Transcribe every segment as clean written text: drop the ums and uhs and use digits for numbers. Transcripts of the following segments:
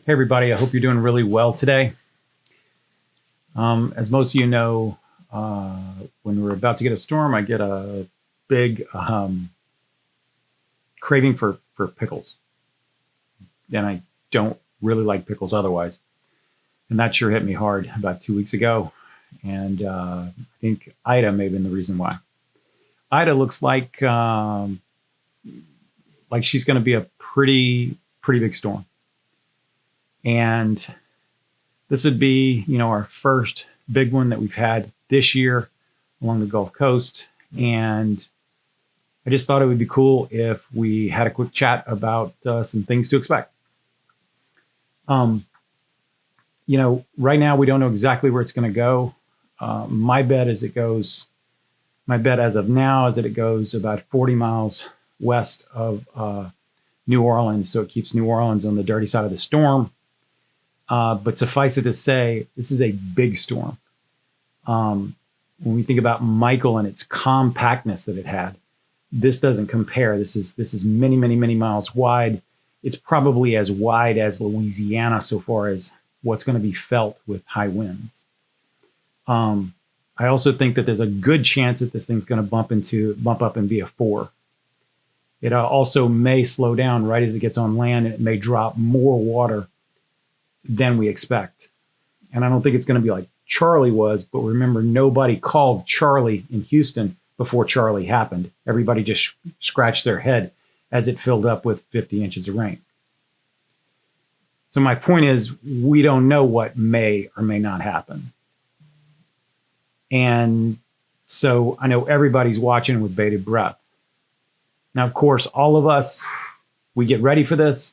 Hey, everybody. I hope you're doing really well today. As most of you know, when we're about to get a storm, I get a big craving for pickles. And I don't really like pickles otherwise. And that sure hit me hard about 2 weeks ago. And I think Ida may have been the reason why. Ida looks like she's going to be a pretty big storm. And this would be, our first big one that we've had this year along the Gulf Coast. And I just thought it would be cool if we had a quick chat about some things to expect. Right now we don't know exactly where it's going to go. My bet as of now is that it goes about 40 miles west of New Orleans. So it keeps New Orleans on the dirty side of the storm. But suffice it to say, this is a big storm. When we think about Michael and its compactness that it had, this doesn't compare. This is many, many, many miles wide. It's probably as wide as Louisiana so far as what's going to be felt with high winds. I also think that there's a good chance that this thing's going to bump up and be a 4. It also may slow down right as it gets on land, and it may drop more water than we expect. And I don't think it's going to be like Charlie was, but remember, nobody called Charlie in Houston before Charlie happened. Everybody just scratched their head as it filled up with 50 inches of rain. So my point is, we don't know what may or may not happen. And so I know everybody's watching with bated breath. Now, of course, all of us, we get ready for this.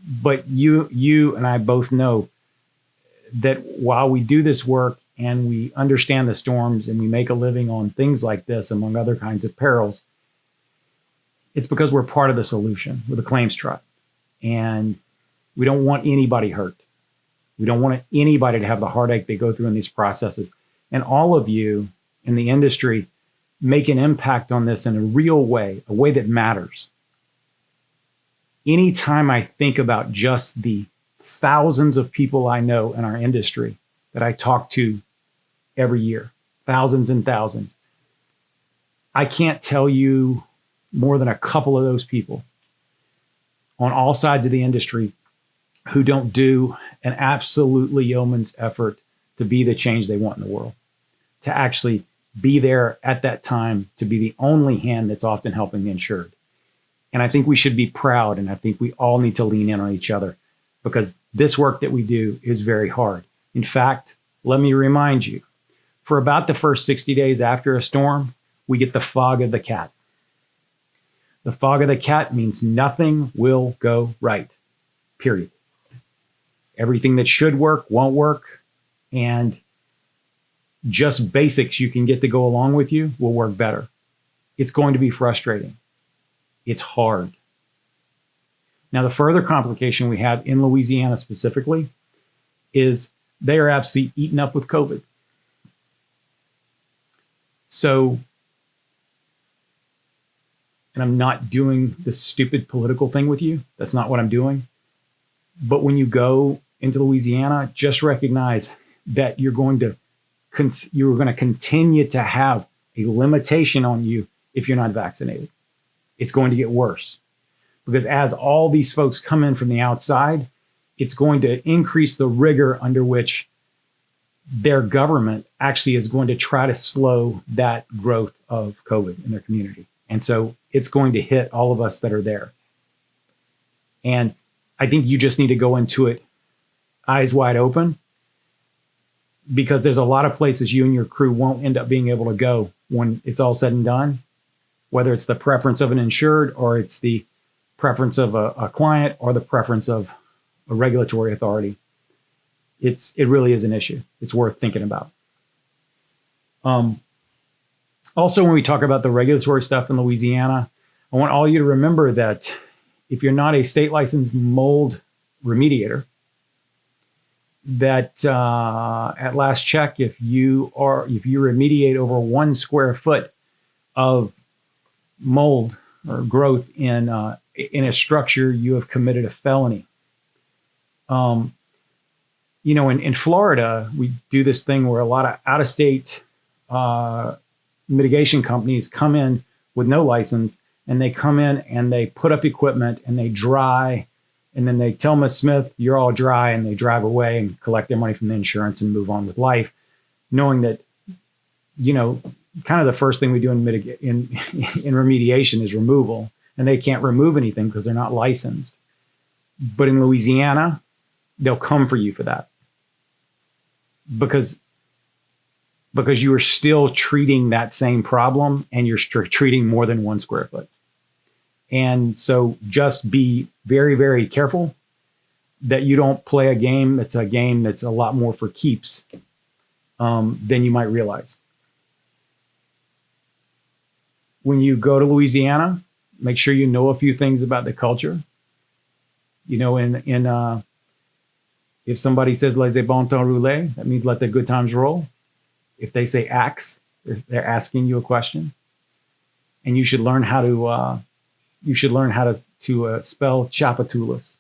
But you and I both know that while we do this work and we understand the storms and we make a living on things like this, among other kinds of perils, it's because we're part of the solution with the claims truck. And we don't want anybody hurt. We don't want anybody to have the heartache they go through in these processes. And all of you in the industry make an impact on this in a real way, a way that matters. Anytime I think about just the thousands of people I know in our industry that I talk to every year, thousands and thousands, I can't tell you more than a couple of those people on all sides of the industry who don't do an absolutely yeoman's effort to be the change they want in the world, to actually be there at that time, to be the only hand that's often helping the insured. And I think we should be proud, and I think we all need to lean in on each other because this work that we do is very hard. In fact, let me remind you, for about the first 60 days after a storm, we get the fog of the cat. The fog of the cat means nothing will go right, period. Everything that should work won't work, and just basics you can get to go along with you will work better. It's going to be frustrating. It's hard. Now, the further complication we have in Louisiana specifically is they are absolutely eaten up with COVID. So, and I'm not doing this stupid political thing with you. That's not what I'm doing. But when you go into Louisiana, just recognize that you're going to continue to have a limitation on you if you're not vaccinated. It's going to get worse because as all these folks come in from the outside, it's going to increase the rigor under which their government actually is going to try to slow that growth of COVID in their community. And so it's going to hit all of us that are there. And I think you just need to go into it eyes wide open because there's a lot of places you and your crew won't end up being able to go when it's all said and done, whether it's the preference of an insured or it's the preference of a client or the preference of a regulatory authority. It really is an issue. It's worth thinking about. Also, when we talk about the regulatory stuff in Louisiana, I want all you to remember that if you're not a state licensed mold remediator, that at last check, if you remediate over 1 square foot of mold or growth in a structure, you have committed a felony. Um, in Florida, we do this thing where a lot of out of state uh, mitigation companies come in with no license, and they come in and they put up equipment and they dry, and then they tell Miss Smith, you're all dry, and they drive away and collect their money from the insurance and move on with life, knowing that, kind of the first thing we do in remediation is removal, and they can't remove anything because they're not licensed. But in Louisiana, they'll come for you for that because you are still treating that same problem, and you're treating more than 1 square foot. And so just be very, very careful that you don't play a game that's a lot more for keeps than you might realize. When you go to Louisiana, make sure you know a few things about the culture. If somebody says "les bon temps rouler," that means let the good times roll. If they say "axe," they're asking you a question, and you should learn how to spell Chapatoulas.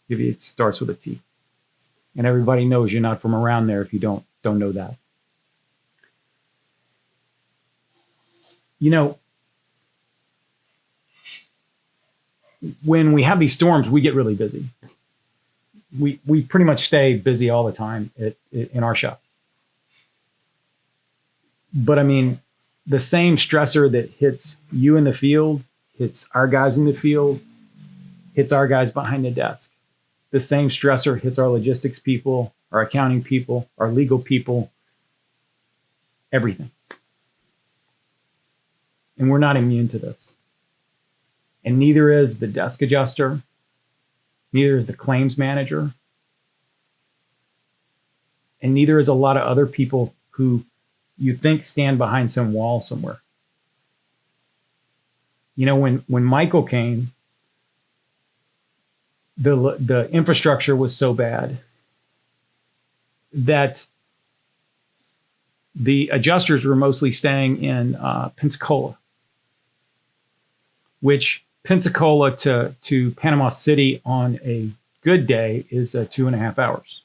If it starts with a T, and everybody knows you're not from around there if you don't know that. When we have these storms, we get really busy. We pretty much stay busy all the time in our shop. But I mean, the same stressor that hits you in the field hits our guys in the field, hits our guys behind the desk. The same stressor hits our logistics people, our accounting people, our legal people, everything. And we're not immune to this. And neither is the desk adjuster, neither is the claims manager, and neither is a lot of other people who you think stand behind some wall somewhere. When Michael came, the infrastructure was so bad that the adjusters were mostly staying in Pensacola, which Pensacola to Panama City on a good day is 2.5 hours.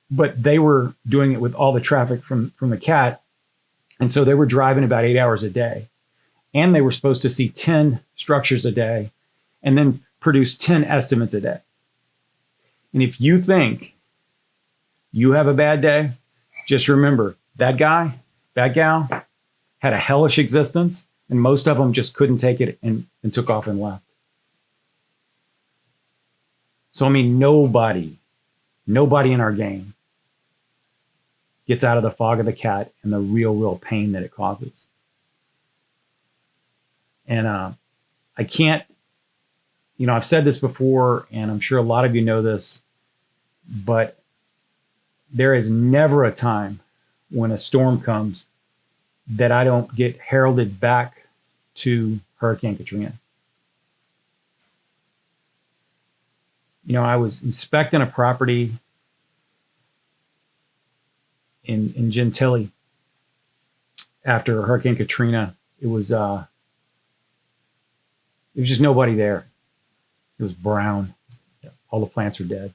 But they were doing it with all the traffic from the CAT. And so they were driving about 8 hours a day. And they were supposed to see 10 structures a day and then produce 10 estimates a day. And if you think you have a bad day, just remember that guy, that gal had a hellish existence, and most of them just couldn't take it and took off and left. So, I mean, nobody in our game gets out of the fog of the CAT and the real pain that it causes. And I can't, I've said this before, and I'm sure a lot of you know this, but there is never a time when a storm comes that I don't get heralded back to Hurricane Katrina. I was inspecting a property in Gentilly after Hurricane Katrina. It was just nobody there. It was brown. All the plants were dead.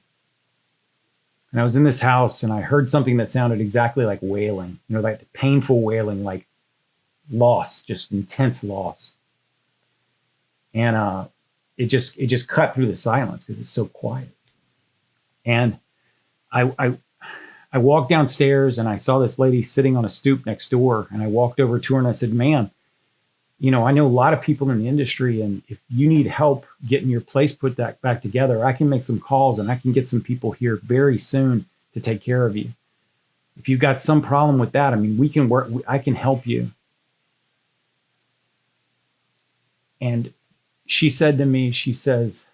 And I was in this house and I heard something that sounded exactly like wailing, like painful wailing, like loss, just intense loss. And it just cut through the silence because it's so quiet. And I walked downstairs and I saw this lady sitting on a stoop next door, and I walked over to her and I said, "Ma'am, I know a lot of people in the industry, and if you need help getting your place put back together, I can make some calls and I can get some people here very soon to take care of you. If you've got some problem with that, I mean, we can work, I can help you." And she said to me, she says,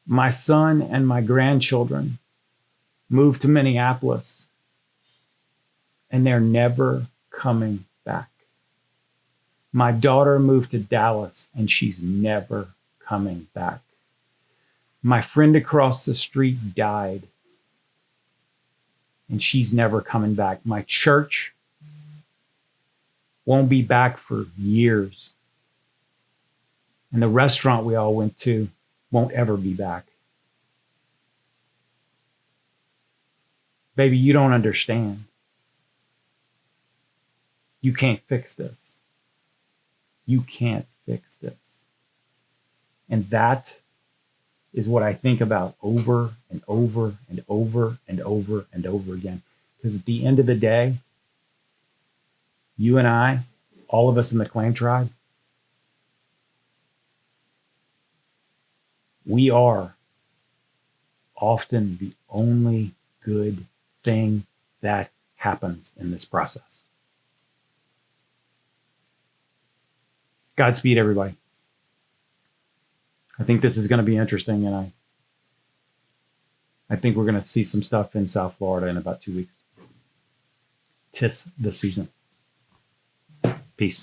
"My son and my grandchildren moved to Minneapolis and they're never coming back. My daughter moved to Dallas and she's never coming back. My friend across the street died and she's never coming back. My church won't be back for years. And the restaurant we all went to won't ever be back. Baby, you don't understand. You can't fix this. You can't fix this. And that is what I think about over and over and over and over and over again. Because at the end of the day, you and I, all of us in the clan tribe, we are often the only good thing that happens in this process. Godspeed, everybody. I think this is going to be interesting, and I think we're going to see some stuff in South Florida in about 2 weeks. 'Tis the season. Peace.